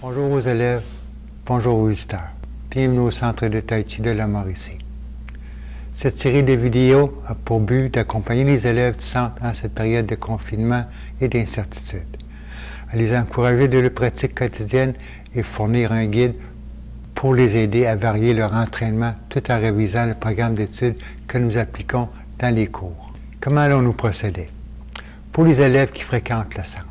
Bonjour aux élèves, bonjour aux visiteurs. Bienvenue au Centre de Tai Chi de la Mauricie. Cette série de vidéos a pour but d'accompagner les élèves du centre en cette période de confinement et d'incertitude, à les encourager de leur pratique quotidienne et fournir un guide pour les aider à varier leur entraînement tout en révisant le programme d'études que nous appliquons dans les cours. Comment allons-nous procéder? Pour les élèves qui fréquentent le centre,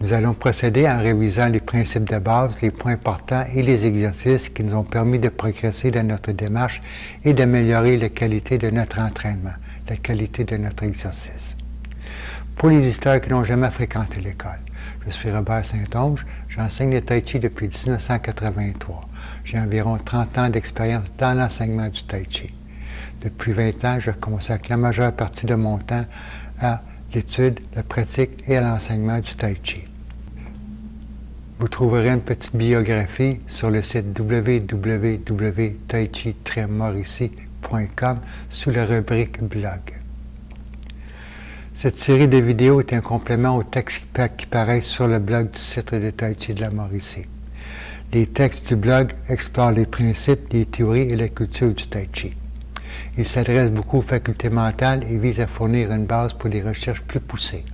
nous allons procéder en révisant les principes de base, les points importants et les exercices qui nous ont permis de progresser dans notre démarche et d'améliorer la qualité de notre entraînement, la qualité de notre exercice. Pour les visiteurs qui n'ont jamais fréquenté l'école, je suis Robert Saint-Onge, j'enseigne le Tai Chi depuis 1983. J'ai environ 30 ans d'expérience dans l'enseignement du Tai Chi. Depuis 20 ans, je consacre la majeure partie de mon temps à l'étude, la pratique et à l'enseignement du Tai Chi. Vous trouverez une petite biographie sur le site www.taichi-mauricie.com sous la rubrique blog. Cette série de vidéos est un complément aux textes qui paraissent sur le blog du site de Tai Chi de la Mauricie. Les textes du blog explorent les principes, les théories et la culture du Tai Chi. Ils s'adressent beaucoup aux facultés mentales et visent à fournir une base pour des recherches plus poussées.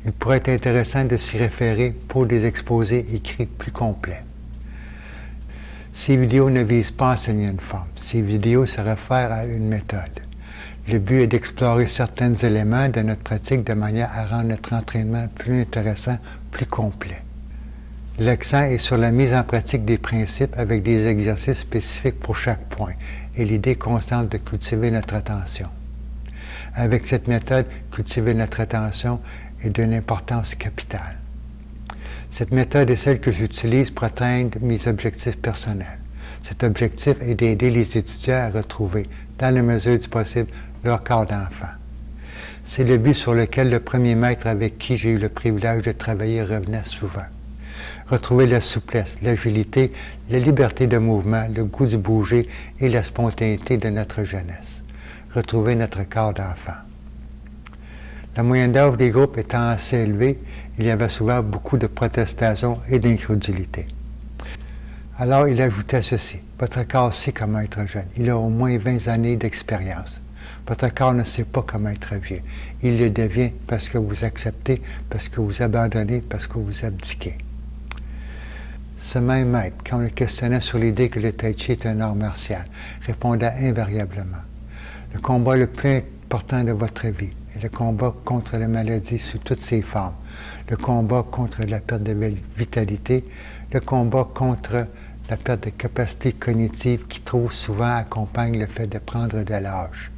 Il pourrait être intéressant de s'y référer pour des exposés écrits plus complets. Ces vidéos ne visent pas à enseigner une forme. Ces vidéos se réfèrent à une méthode. Le but est d'explorer certains éléments de notre pratique de manière à rendre notre entraînement plus intéressant, plus complet. L'accent est sur la mise en pratique des principes avec des exercices spécifiques pour chaque point et l'idée constante de cultiver notre attention. Avec cette méthode, cultiver notre attention est d'une importance capitale. Cette méthode est celle que j'utilise pour atteindre mes objectifs personnels. Cet objectif est d'aider les étudiants à retrouver, dans la mesure du possible, leur corps d'enfant. C'est le but sur lequel le premier maître avec qui j'ai eu le privilège de travailler revenait souvent. Retrouver la souplesse, l'agilité, la liberté de mouvement, le goût du bouger et la spontanéité de notre jeunesse. Retrouver notre corps d'enfant. La moyenne d'âge des groupes étant assez élevée, il y avait souvent beaucoup de protestations et d'incrédulité. Alors il ajoutait ceci: votre corps sait comment être jeune, il a au moins 20 années d'expérience. Votre corps ne sait pas comment être vieux. Il le devient parce que vous acceptez, parce que vous abandonnez, parce que vous abdiquez. Ce même maître, quand on le questionnait sur l'idée que le Tai Chi est un art martial, répondait invariablement: le combat le plus important de votre vie est le combat contre la maladie sous toutes ses formes, le combat contre la perte de vitalité, le combat contre la perte de capacité cognitive qui trop souvent accompagne le fait de prendre de l'âge.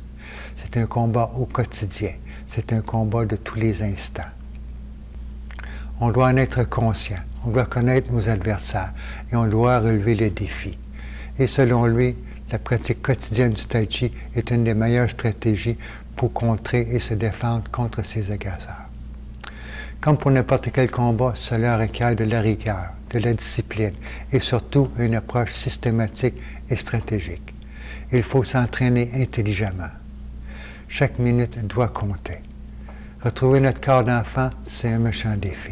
C'est un combat au quotidien, c'est un combat de tous les instants. On doit en être conscient, on doit connaître nos adversaires et on doit relever les défis. Et selon lui, la pratique quotidienne du Tai Chi est une des meilleures stratégies pour contrer et se défendre contre ses agresseurs. Comme pour n'importe quel combat, cela requiert de la rigueur, de la discipline et surtout une approche systématique et stratégique. Il faut s'entraîner intelligemment. Chaque minute doit compter. Retrouver notre corps d'enfant, c'est un méchant défi.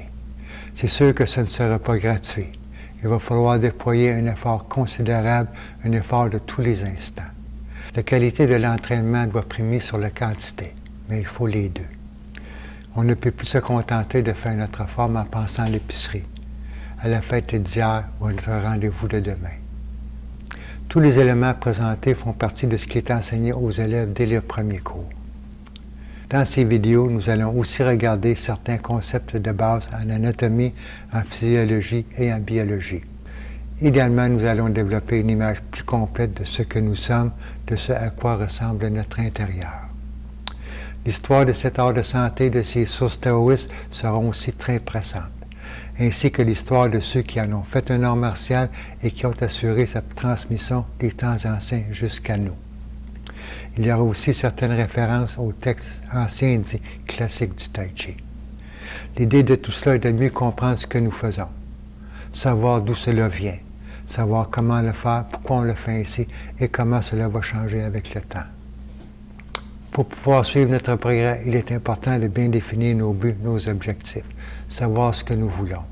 C'est sûr que ce ne sera pas gratuit. Il va falloir déployer un effort considérable, un effort de tous les instants. La qualité de l'entraînement doit primer sur la quantité, mais il faut les deux. On ne peut plus se contenter de faire notre forme en pensant à l'épicerie, à la fête d'hier ou à notre rendez-vous de demain. Tous les éléments présentés font partie de ce qui est enseigné aux élèves dès le premier cours. Dans ces vidéos, nous allons aussi regarder certains concepts de base en anatomie, en physiologie et en biologie. Également, nous allons développer une image plus complète de ce que nous sommes, de ce à quoi ressemble notre intérieur. L'histoire de cet art de santé et de ses sources taoïstes seront aussi très pressantes, ainsi que l'histoire de ceux qui en ont fait un art martial et qui ont assuré sa transmission des temps anciens jusqu'à nous. Il y aura aussi certaines références aux textes anciens dits classiques du Tai Chi. L'idée de tout cela est de mieux comprendre ce que nous faisons, savoir d'où cela vient, savoir comment le faire, pourquoi on le fait ainsi et comment cela va changer avec le temps. Pour pouvoir suivre notre progrès, il est important de bien définir nos buts, nos objectifs, savoir ce que nous voulons.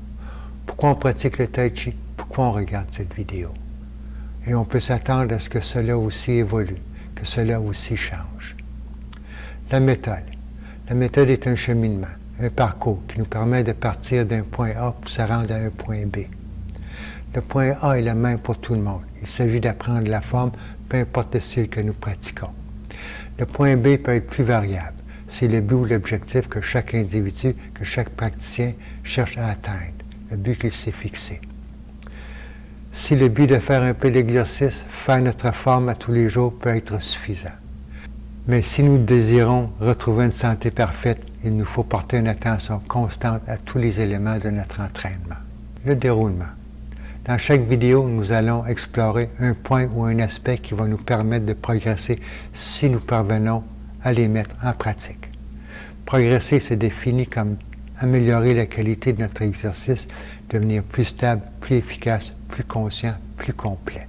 Pourquoi on pratique le Tai Chi? Pourquoi on regarde cette vidéo? Et on peut s'attendre à ce que cela aussi évolue, que cela aussi change. La méthode. La méthode est un cheminement, un parcours qui nous permet de partir d'un point A pour se rendre à un point B. Le point A est le même pour tout le monde. Il s'agit d'apprendre la forme, peu importe le style que nous pratiquons. Le point B peut être plus variable. C'est le but ou l'objectif que chaque individu, que chaque praticien cherche à atteindre, le but qu'il s'est fixé. Si le but de faire un peu d'exercice, faire notre forme à tous les jours peut être suffisant. Mais si nous désirons retrouver une santé parfaite, il nous faut porter une attention constante à tous les éléments de notre entraînement. Le déroulement. Dans chaque vidéo, nous allons explorer un point ou un aspect qui va nous permettre de progresser si nous parvenons à les mettre en pratique. Progresser se définit comme améliorer la qualité de notre exercice, devenir plus stable, plus efficace, plus conscient, plus complet.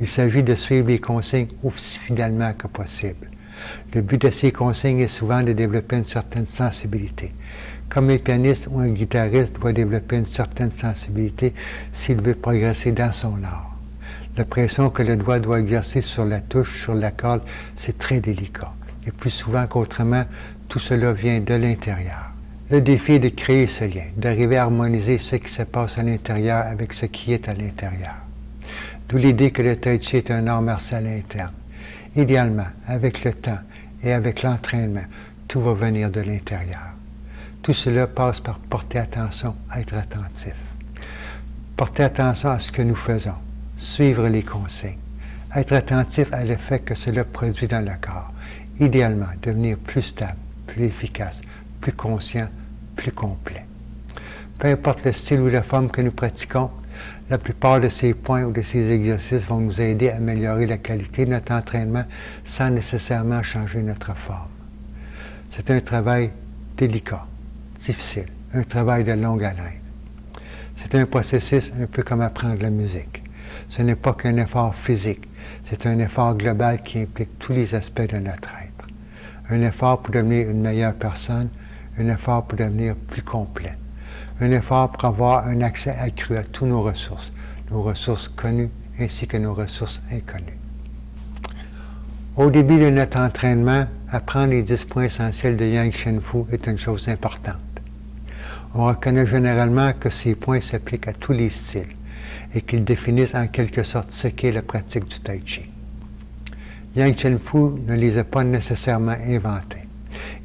Il s'agit de suivre les consignes aussi fidèlement que possible. Le but de ces consignes est souvent de développer une certaine sensibilité. Comme un pianiste ou un guitariste doit développer une certaine sensibilité s'il veut progresser dans son art. La pression que le doigt doit exercer sur la touche, sur la corde, c'est très délicat. Et plus souvent qu'autrement, tout cela vient de l'intérieur. Le défi est de créer ce lien, d'arriver à harmoniser ce qui se passe à l'intérieur avec ce qui est à l'intérieur. D'où l'idée que le Tai Chi est un art martial interne. Idéalement, avec le temps et avec l'entraînement, tout va venir de l'intérieur. Tout cela passe par porter attention, être attentif. Porter attention à ce que nous faisons, suivre les consignes, être attentif à l'effet que cela produit dans le corps. Idéalement, devenir plus stable, plus efficace, plus conscient, plus complet. Peu importe le style ou la forme que nous pratiquons, la plupart de ces points ou de ces exercices vont nous aider à améliorer la qualité de notre entraînement sans nécessairement changer notre forme. C'est un travail délicat, difficile, un travail de longue haleine. C'est un processus un peu comme apprendre la musique. Ce n'est pas qu'un effort physique, c'est un effort global qui implique tous les aspects de notre être. Un effort pour devenir une meilleure personne, un effort pour devenir plus complet. Un effort pour avoir un accès accru à toutes nos ressources connues ainsi que nos ressources inconnues. Au début de notre entraînement, apprendre les 10 points essentiels de Yang Shen Fu est une chose importante. On reconnaît généralement que ces points s'appliquent à tous les styles et qu'ils définissent en quelque sorte ce qu'est la pratique du Tai Chi. Yang Shen Fu ne les a pas nécessairement inventés.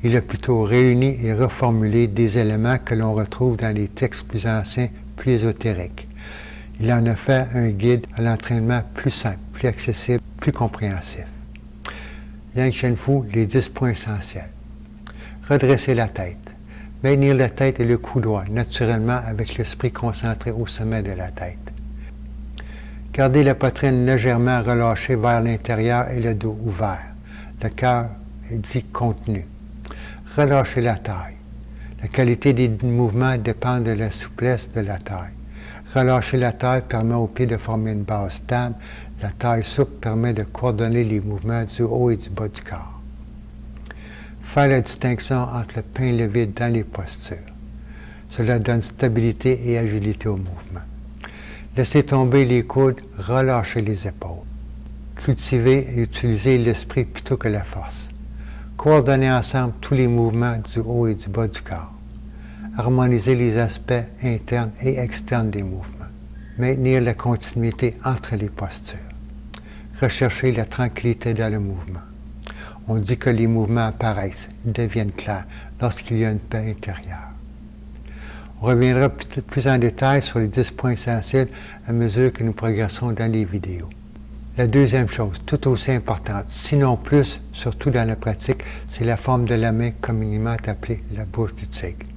Il a plutôt réuni et reformulé des éléments que l'on retrouve dans les textes plus anciens, plus ésotériques. Il en a fait un guide à l'entraînement plus simple, plus accessible, plus compréhensif. Yang Shen Fu, les 10 points essentiels. Redresser la tête. Maintenir la tête et le cou droit, naturellement avec l'esprit concentré au sommet de la tête. Garder la poitrine légèrement relâchée vers l'intérieur et le dos ouvert. Le cœur est dit contenu. Relâcher la taille. La qualité des mouvements dépend de la souplesse de la taille. Relâcher la taille permet aux pieds de former une base stable. La taille souple permet de coordonner les mouvements du haut et du bas du corps. Faire la distinction entre le pain et le vide dans les postures. Cela donne stabilité et agilité au mouvement. Laisser tomber les coudes, relâcher les épaules. Cultiver et utiliser l'esprit plutôt que la force. Coordonner ensemble tous les mouvements du haut et du bas du corps. Harmoniser les aspects internes et externes des mouvements. Maintenir la continuité entre les postures. Rechercher la tranquillité dans le mouvement. On dit que les mouvements apparaissent, deviennent clairs lorsqu'il y a une paix intérieure. On reviendra plus en détail sur les 10 points essentiels à mesure que nous progressons dans les vidéos. La deuxième chose, tout aussi importante, sinon plus, surtout dans la pratique, c'est la forme de la main communément appelée la bouche du tigre.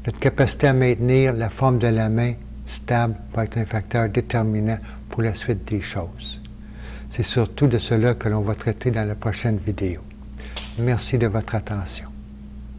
Notre capacité à maintenir la forme de la main stable va être un facteur déterminant pour la suite des choses. C'est surtout de cela que l'on va traiter dans la prochaine vidéo. Merci de votre attention.